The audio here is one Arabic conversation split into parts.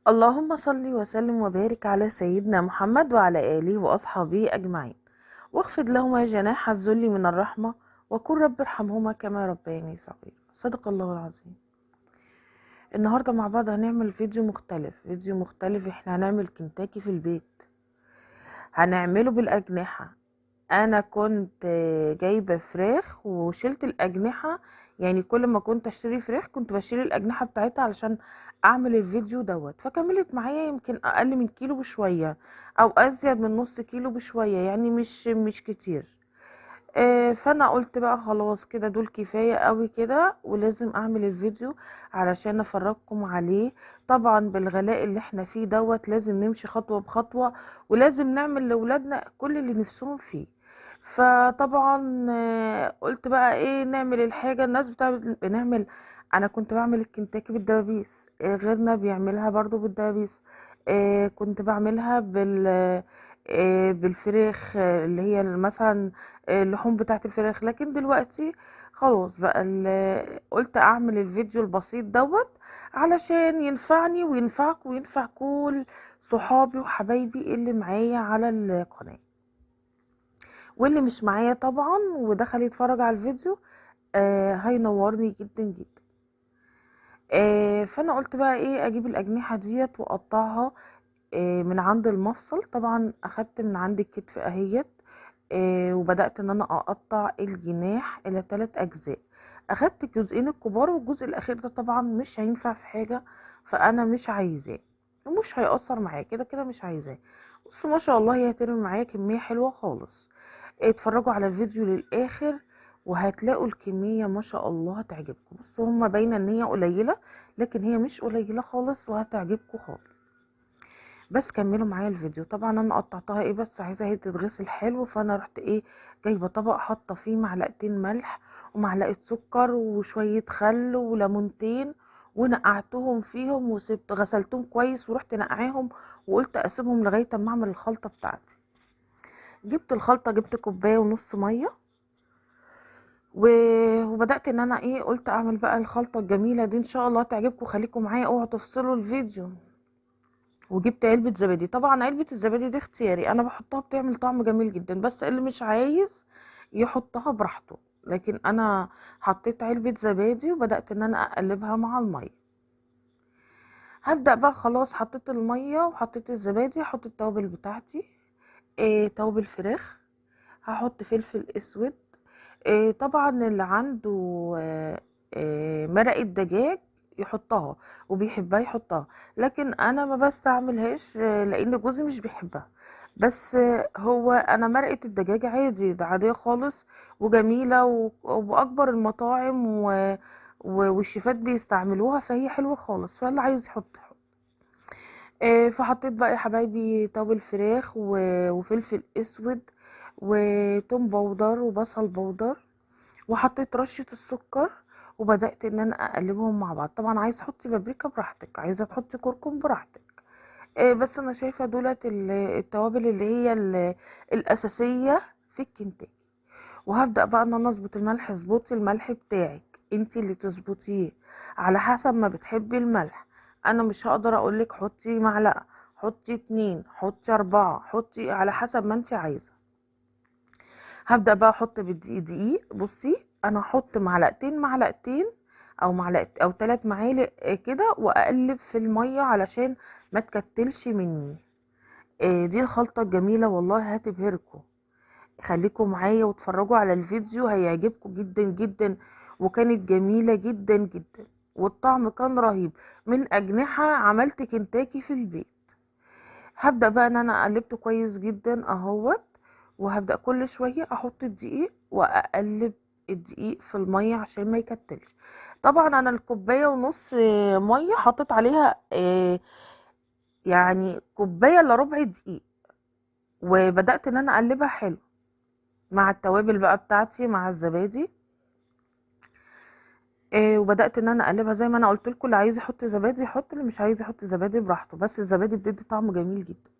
اللهم صل وسلم وبارك على سيدنا محمد وعلى آله وأصحابه أجمعين، واخفض لهما جناح الذل من الرحمة، وقل رب ارحمهما كما ربياني صغيرا. صدق الله العظيم. النهاردة مع بعض هنعمل فيديو مختلف. احنا هنعمل كنتاكي في البيت، هنعمله بالأجنحة. انا كنت جايبه فراخ وشلت الاجنحه، يعني كل ما كنت اشتري فراخ كنت بشيل الاجنحه بتاعتها علشان اعمل الفيديو دوت. فكملت معايا يمكن اقل من كيلو بشويه، او ازيد من نص كيلو بشويه، يعني مش كتير. فانا قلت بقى خلاص كده دول كفايه قوي كده، ولازم اعمل الفيديو علشان افرجكم عليه. طبعا بالغلاء اللي احنا فيه دوت لازم نمشي خطوه بخطوه، ولازم نعمل لاولادنا كل اللي نفسهم فيه. فطبعا قلت بقى ايه، نعمل الحاجه الناس بنعمل. انا كنت بعمل الكنتاكي بالدبابيس، غيرنا بيعملها برضو بالدبابيس. كنت بعملها بالفراخ، اللي هي مثلا اللحوم بتاعت الفراخ. لكن دلوقتي خلاص بقى قلت اعمل الفيديو البسيط دوت علشان ينفعني وينفعك وينفع كل صحابي وحبايبي اللي معايا على القناة، واللي مش معايا طبعا ودخل يتفرج على الفيديو هينورني جدا جدا. فانا قلت بقى ايه، اجيب الاجنحة ديت واقطعها من عند المفصل. طبعا اخدت من عند الكتف اهيت، وبدأت ان انا اقطع الجناح الى 3 اجزاء. اخدت الجزئين الكبار، والجزء الاخير ده طبعا مش هينفع في حاجة، فانا مش عايزاه ومش هيأثر معايا، كده كده مش عايزاه. بصوا ما شاء الله، هي هترمي معايا كمية حلوة خالص. اتفرجوا على الفيديو للاخر وهتلاقوا الكمية ما شاء الله هتعجبكم. بصوا هما باينة ان هي قليلة، لكن هي مش قليلة خالص وهتعجبكم خالص. بس كملوا معايا الفيديو. طبعا انا قطعتها ايه، بس عايزه هي تتغسل حلو، فانا رحت ايه، جايبه طبق حاطه فيه معلقتين ملح ومعلقه سكر وشويه خل وليمونتين، ونقعتهم فيهم وسبت غسلتهم كويس ورحت نقعاهم، وقلت اسيبهم لغايه اما اعمل الخلطه بتاعتي. جبت الخلطه، جبت كوبايه ونص ميه وبدات ان انا ايه، قلت اعمل بقى الخلطه الجميله دي ان شاء الله تعجبكم. خليكم معايا، اوعوا تفصلوا الفيديو. وجبت علبة زبادي. طبعا علبة الزبادي دي اختياري، انا بحطها بتعمل طعم جميل جدا، بس اللي مش عايز يحطها براحته. لكن انا حطيت علبة زبادي وبدأت ان انا اقلبها مع المية. هبدأ بقى خلاص، حطيت المية وحطيت الزبادي، هحط التوابل بتاعتي. توابل فراخ، هحط فلفل اسود. طبعا اللي عنده مرقة دجاج يحطها وبيحبها يحطها، لكن انا ما بستعملهاش لان جوزي مش بيحبها. بس هو انا مرقة الدجاج عادي، ده عادية خالص وجميلة واكبر المطاعم والشيفات بيستعملوها، فهي حلوة خالص، فاللي عايز يحط يحط. فحطيت بقى يا حبايبي توابل فراخ وفلفل اسود وتوم بودر وبصل بودر، وحطيت رشة السكر، وبدأت ان انا اقلبهم مع بعض. طبعا عايز تحطي بابريكا براحتك، عايزة تحطي كركم براحتك. بس انا شايفة دولت التوابل اللي هي الاساسية في الكنتاكي. وهبدأ بقى ان انا اظبط الملح. اظبطي الملح بتاعك، انتي اللي تظبطيه على حسب ما بتحبي الملح. انا مش هقدر اقولك حطي معلقة، حطي 2، حطي 4، حطي على حسب ما انتي عايزة. هبدأ بقى احط بالدقيق دقيق. بصي انا هحط معلقتين او معلقه او 3 معالق كده، واقلب في الميه علشان ما تكتلش مني. دي الخلطه الجميله والله هتبهركم. خليكم معايا واتفرجوا على الفيديو، هيعجبكم جدا جدا. وكانت جميله جدا جدا، والطعم كان رهيب. من اجنحه عملت كنتاكي في البيت. هبدأ بقى ان انا قلبته كويس جدا اهوت، وهبدأ كل شوية احط الدقيق واقلب الدقيق في المية عشان ما يكتلش. طبعا انا الكوباية ونص مية حطيت عليها يعني كوباية الا ربع دقيق، وبدأت ان انا اقلبها حلو مع التوابل بقى بتاعتي مع الزبادي. وبدأت ان انا اقلبها زي ما انا قلت لكم، اللي عايز يحط زبادي يحط، اللي مش عايز يحط زبادي براحته، بس الزبادي بتدي طعم جميل جدا.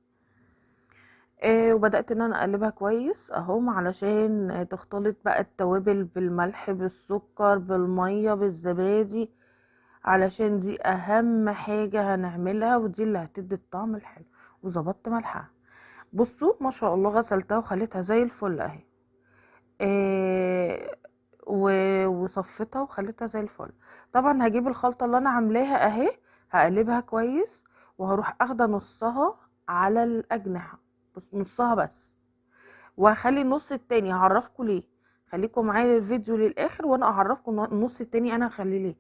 وبدأت ان انا اقلبها كويس اهو، علشان تختلط بقى التوابل بالملح بالسكر بالمية بالزبادي، علشان دي اهم حاجة هنعملها، ودي اللي هتدي الطعم الحلو. وظبطت ملحها. بصوا ما شاء الله، غسلتها وخليتها زي الفل اهي. إيه وصفتها وخليتها زي الفل. طبعا هجيب الخلطة اللي انا عاملاها اهي، هقلبها كويس، وهروح اخده نصها على الاجنحة، بس نصها بس، وهخلي النص التاني هعرفكم ليه. خليكم معايا الفيديو للاخر وانا اعرفكم النص التاني انا هخليه ليه.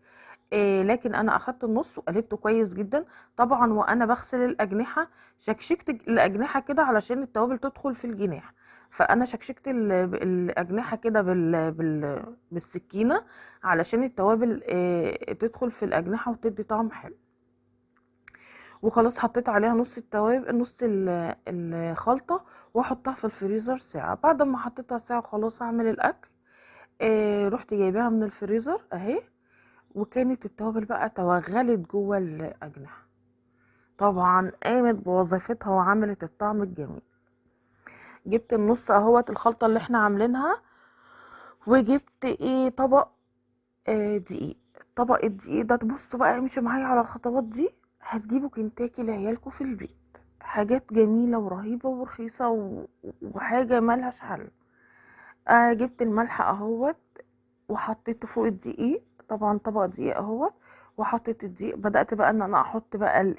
لكن انا اخدت النص وقلبته كويس جدا. طبعا وانا بغسل الاجنحه شكشكت الاجنحه كده علشان التوابل تدخل في الجناح. فانا شكشكت الاجنحه كده بالسكينه، علشان التوابل تدخل في الاجنحه وتدي طعم حلو. وخلاص حطيت عليها نص التوابل، نص الخلطه، واحطها في الفريزر ساعه. بعد ما حطيتها ساعه خلاص اعمل الاكل. رحت جايباها من الفريزر اهي، وكانت التوابل بقى توغلت جوه الاجنحه. طبعا قامت بوظيفتها وعملت الطعم الجميل. جبت النص اهوت الخلطه اللي احنا عاملينها، وجبت طبق دقيق. طبق الدقيق ده تبصوا بقى، امشوا معايا على الخطوات دي، هتجيبوا كنتاكي لعيالكم في البيت. حاجات جميله ورهيبه ورخيصه وحاجه ملهاش حل. جبت الملح اهوت وحطيته فوق الدقيق. طبعا طبق دقيق اهوت، وحطيت الدقيق. بدأت بقى ان انا احط بقى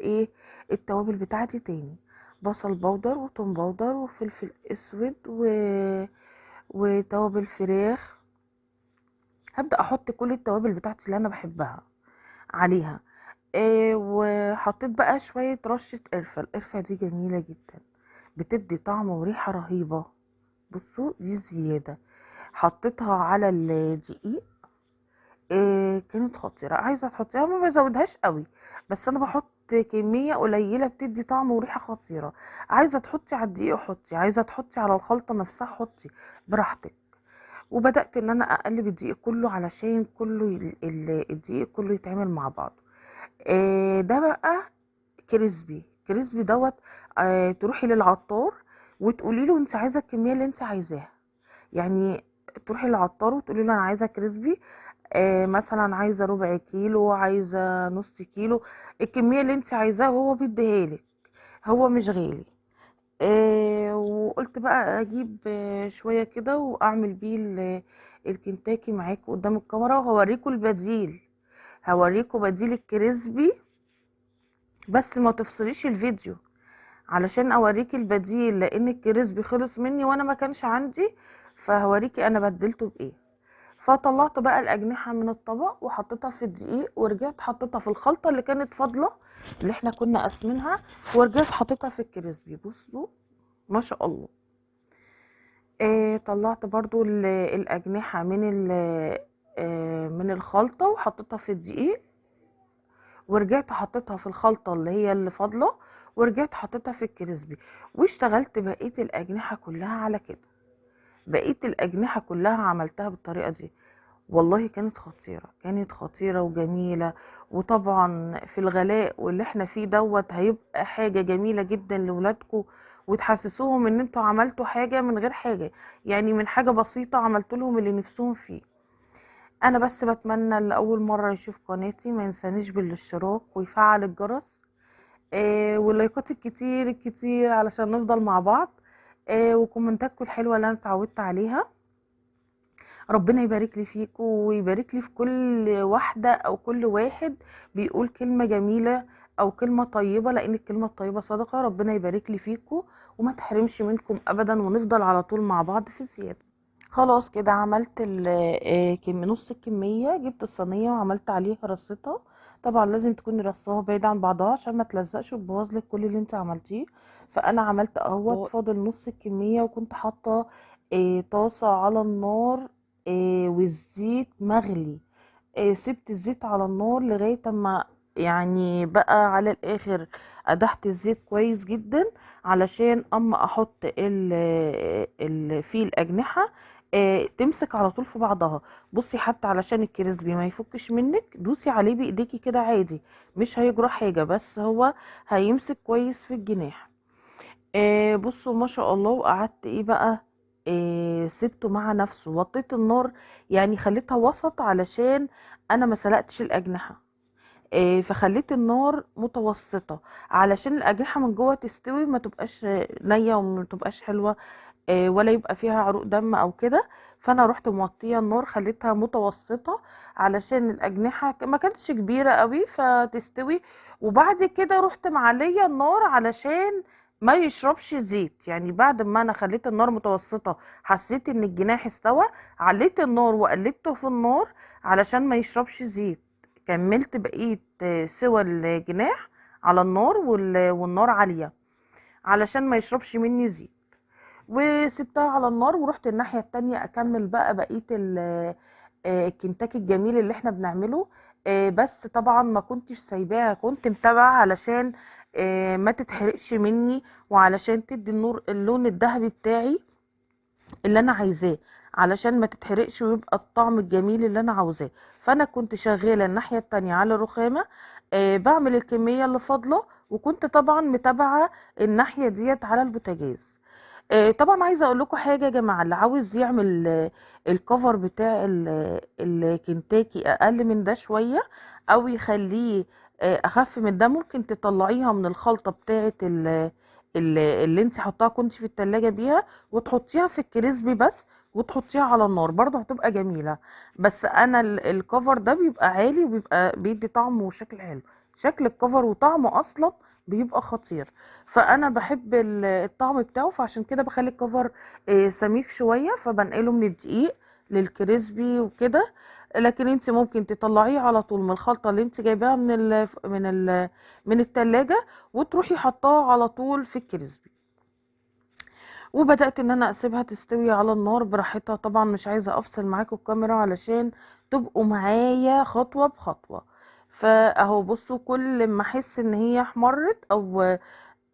التوابل بتاعتي تاني: بصل بودر وتوم بودر وفلفل اسود وتوابل فراخ. هبدأ احط كل التوابل بتاعتي اللي انا بحبها عليها. وحطيت بقى شوية رشة قرفة. القرفة دي جميلة جدا، بتدي طعم وريحة رهيبة. بصوا دي زيادة، حطيتها على الدقيق. كانت خطيرة. عايزة تحطيها ما بزودهاش قوي، بس انا بحط كمية قليلة بتدي طعم وريحة خطيرة. عايزة تحطي على الدقيق حطي، عايزة تحطي على الخلطة نفسها حطي، براحتك. وبدأت ان انا اقلب الدقيق كله علشان كله الدقيق كله يتعمل مع بعض. ده بقى كريسبي. كريسبي دوت. تروحي للعطار وتقولي له انت عايزة الكمية اللي انت عايزاها. يعني تروحي للعطار وتقولي له انا عايزة كريسبي، مثلا عايزه ربع كيلو، عايزه نص كيلو، الكميه اللي انت عايزاها وهو بيديهالك. هو مش غالي. وقلت بقى اجيب شويه كده واعمل بيه الكنتاكي معاكم قدام الكاميرا، وهوريكم البديل. هوريكم بديل الكريسبي، بس ما تفصليش الفيديو علشان اوريكي البديل، لان الكريسبي خلص مني وانا ما كانش عندي، فهوريكي انا بدلته بايه. فطلعت بقى الاجنحه من الطبق وحطيتها في الدقيق، ورجعت حطيتها في الخلطه اللي كانت فاضله اللي احنا كنا قاسمينها، ورجعت حطيتها في الكريسبي. بصوا ما شاء الله. طلعت برضو الاجنحه من الخلطه وحطيتها في الدقيق، ورجعت حطيتها في الخلطه اللي هي اللي فاضله، ورجعت حطيتها في الكريسبي. واشتغلت بقيه الاجنحه كلها على كده. بقيه الاجنحه كلها عملتها بالطريقه دي. والله كانت خطيرة، كانت خطيرة وجميلة. وطبعا في الغلاء واللي احنا فيه دوت هيبقى حاجة جميلة جدا لولادكم، وتحسسوهم ان انتوا عملتوا حاجة من غير حاجة، يعني من حاجة بسيطة عملتوا لهم اللي نفسهم فيه. انا بس بتمنى اللي اول مرة يشوف قناتي ما ينسانيش بالاشتراك ويفعل الجرس، واللايكات الكتير الكتير علشان نفضل مع بعض، وكومنتاتكم الحلوة اللي انا اتعودت عليها. ربنا يبارك لي فيكم ويبارك لي في كل واحدة او كل واحد بيقول كلمة جميلة او كلمة طيبة، لان الكلمة الطيبة صدقة. ربنا يبارك لي فيكم وما تحرمش منكم ابدا، ونفضل على طول مع بعض في زيادة. خلاص كده عملت نص الكمية. جبت الصينية وعملت عليها رصتها. طبعا لازم تكوني رصاها بعيد عن بعضها عشان ما تلزقش وتبوظ لك كل اللي انت عملتيه. فانا عملت اهوت فاضل نص الكمية، وكنت حاطة طاسة على النار والزيت مغلي. سبت الزيت على النار لغاية اما يعني بقى على الاخر. قدحت الزيت كويس جدا علشان اما احط في الاجنحة تمسك على طول في بعضها. بصي حتى علشان الكريسبي ما يفكش منك، دوسي عليه بايديكي كده عادي، مش هيجرى حاجة، بس هو هيمسك كويس في الجناح. بصوا ما شاء الله. وقعدت بقى سبته مع نفسه، وطيت النار، يعني خليتها وسط علشان انا ما سلقتش الاجنحه. فخليت النار متوسطة علشان الأجنحة من جوه تستوي، ما تبقاش نية وما تبقاش حلوة، ولا يبقى فيها عروق دم أو كده. فأنا رحت موطية النار، خليتها متوسطة علشان الأجنحة ما كانتش كبيرة قوي فتستوي. وبعد كده رحت معلية النار علشان ما يشربش زيت. يعني بعد ما انا خليت النار متوسطة حسيت ان الجناح استوى، عليت النار وقلبته في النار علشان ما يشربش زيت. كملت بقية سوى الجناح على النار والنار عالية علشان ما يشربش مني زيت. وسبتها على النار ورحت الناحية التانية اكمل بقى بقية الكنتاكي الجميل اللي احنا بنعمله. بس طبعا ما كنتش سايباها، كنت متابعة علشان ما تتحرقش مني، وعلشان تدي النور اللون الذهبي بتاعي اللي انا عايزاه، علشان ما تتحرقش ويبقى الطعم الجميل اللي انا عاوزاه. فانا كنت شغاله الناحيه التانية على الرخامه، بعمل الكميه اللي فاضله، وكنت طبعا متابعه الناحيه ديت على البوتاجاز. طبعا عايزه اقول لكم حاجه يا جماعه، اللي عاوز يعمل الكفر بتاع الكنتاكي اقل من ده شويه، او يخليه اخف من ده، ممكن تطلعيها من الخلطه بتاعه اللي انت حطاها كنت في التلاجة بيها، وتحطيها في الكريسبي بس، وتحطيها على النار برضه هتبقى جميله. بس انا الكفر ده بيبقى عالي وبيبقى بيدي طعم وشكل حلو. شكل الكفر وطعمه اصلا بيبقى خطير، فانا بحب الطعم بتاعه، فعشان كده بخلي الكفر سميك شويه، فبنقله من الدقيق للكريسبي وكده. لكن انت ممكن تطلعيه على طول من الخلطه اللي انت جايباها من التلاجة، وتروحي حطاها على طول في الكريسبي. وبدأت ان انا اسيبها تستوي على النار براحتها. طبعا مش عايزة افصل معاكم الكاميرا علشان تبقوا معايا خطوة بخطوة. فاهو بصوا، كل ما احس ان هي احمرت او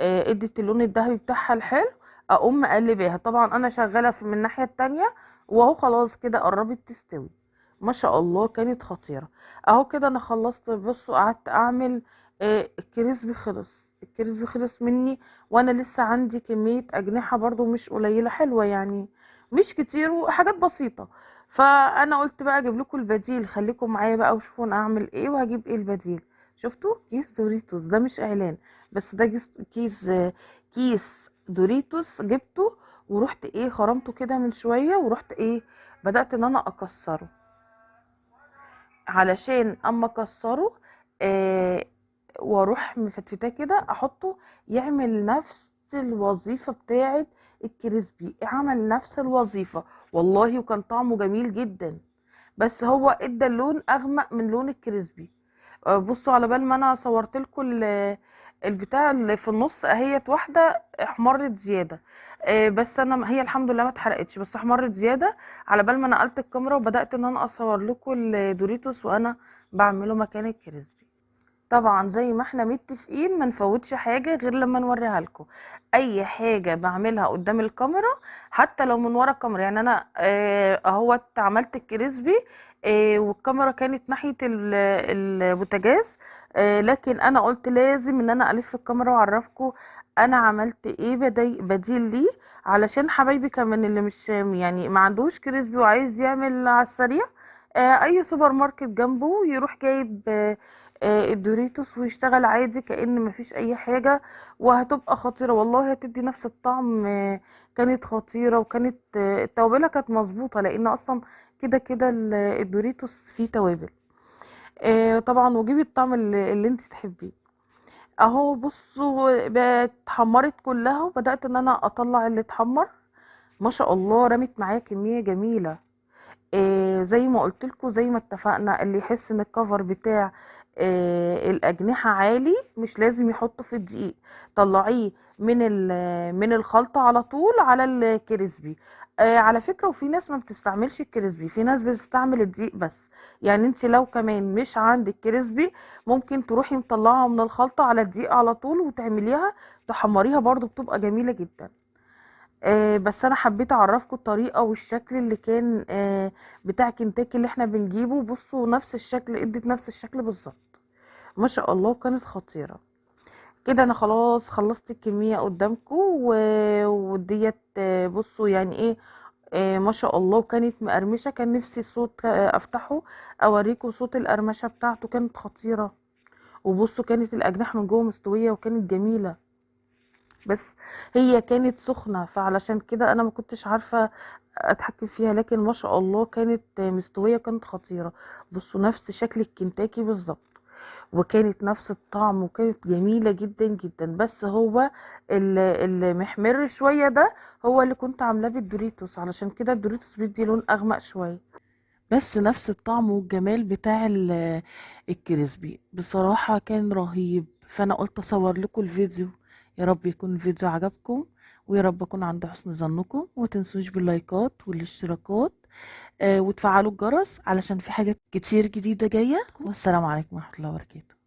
ادت اللون الذهبي بتاعها الحلو، اقوم مقلباها. طبعا انا شغالة من الناحية التانية، وهو خلاص كده قربت تستوي. ما شاء الله كانت خطيرة. اهو كده انا خلصت. بصوا قعدت اعمل الكريسبي خلص، الكريسبي خلص مني، وانا لسه عندي كمية اجنحة برضو مش قليلة حلوة يعني، مش كتير وحاجات بسيطة. فانا قلت بقى اجيب لكم البديل، خليكم معايا بقى وشوفوا انا اعمل ايه وهجيب ايه البديل. شفتوا كيس دوريتوس؟ ده مش اعلان، بس ده كيس دوريتوس جبته، ورحت ايه خرمته كده من شوية، ورحت ايه بدأت ان انا اكسره، علشان اما اكسره آه واروح مفتفتاه كده احطه يعمل نفس الوظيفة بتاعه الكريسبي. عمل نفس الوظيفة والله، وكان طعمه جميل جدا، بس هو ادى اللون اغمق من لون الكريسبي. بصوا على بال ما انا صورت لكم البتاع اللي في النص اهيت، واحده احمرت زياده، بس انا هي الحمد لله ما اتحرقتش، بس احمرت زياده على بال ما نقلت الكاميرا وبدات ان انا اصور لكم الدوريتوس وانا بعمله مكان الكريسبي. طبعا زي ما احنا متفقين ما نفوتش حاجة غير لما نوريها لكم. اي حاجة بعملها قدام الكاميرا حتى لو من ورا الكاميرا، يعني انا اهوت عملت الكريسبي والكاميرا كانت ناحية البوتاجاز، لكن انا قلت لازم ان انا الف الكاميرا واعرفكم انا عملت ايه بديل ليه، علشان حبايبي كمان اللي مش يعني ما عندهوش كريسبي وعايز يعمل على السريع، اي سوبر ماركت جنبه يروح جايب الدوريتوس ويشتغل عادي كأن مفيش اي حاجة، وهتبقى خطيرة والله، هتدي نفس الطعم. كانت خطيرة، وكانت التوابلها كانت مظبوطة، لان اصلا كده كده الدوريتوس فيه توابل. طبعا وجيبي الطعم اللي انت تحبيه. اهو بصوا بقت اتحمرت كلها، وبدأت ان انا اطلع اللي اتحمر. ما شاء الله رمت معايا كمية جميلة. زي ما قلت لكم، زي ما اتفقنا، اللي يحس ان الكفر بتاع الاجنحه عالي مش لازم يحطه في الدقيق، طلعيه من الخلطه على طول على الكريسبي. على فكره، وفي ناس ما بتستعملش الكريسبي، في ناس بتستعمل الدقيق بس. يعني انت لو كمان مش عندك كريسبي، ممكن تروحي مطلعها من الخلطه على الدقيق على طول وتعمليها تحمريها برضو، بتبقى جميله جدا. بس انا حبيت اعرفكم الطريقه والشكل اللي كان بتاع كنتاكي اللي احنا بنجيبه. بصوا نفس الشكل، ادت نفس الشكل بالظبط. ما شاء الله كانت خطيره. كده انا خلاص خلصت الكميه قدامكم وديت بصوا يعني ايه، ما شاء الله، وكانت مقرمشه. كان نفسي الصوت افتحه اوريكم صوت القرمشه بتاعته، كانت خطيره. وبصوا كانت الاجنحه من جوه مستويه وكانت جميله، بس هي كانت سخنه فعلشان كده انا ما كنتش عارفه اتحكم فيها، لكن ما شاء الله كانت مستويه، كانت خطيره. بصوا نفس شكل الكنتاكي بالظبط، وكانت نفس الطعم، وكانت جميلة جدا جدا. بس هو المحمر شوية ده هو اللي كنت عاملاه بالدوريتوس، علشان كده الدوريتوس بيدي لون اغمق شوية، بس نفس الطعم والجمال بتاع الكريسبي. بصراحة كان رهيب، فانا قلت اصور لكم الفيديو. يا رب يكون الفيديو عجبكم، ويا رب اكون عند حسن ظنكم، ومتنسوش باللايكات والاشتراكات، وتفعلوا الجرس علشان في حاجات كتير جديدة جاية. والسلام عليكم ورحمة الله وبركاته.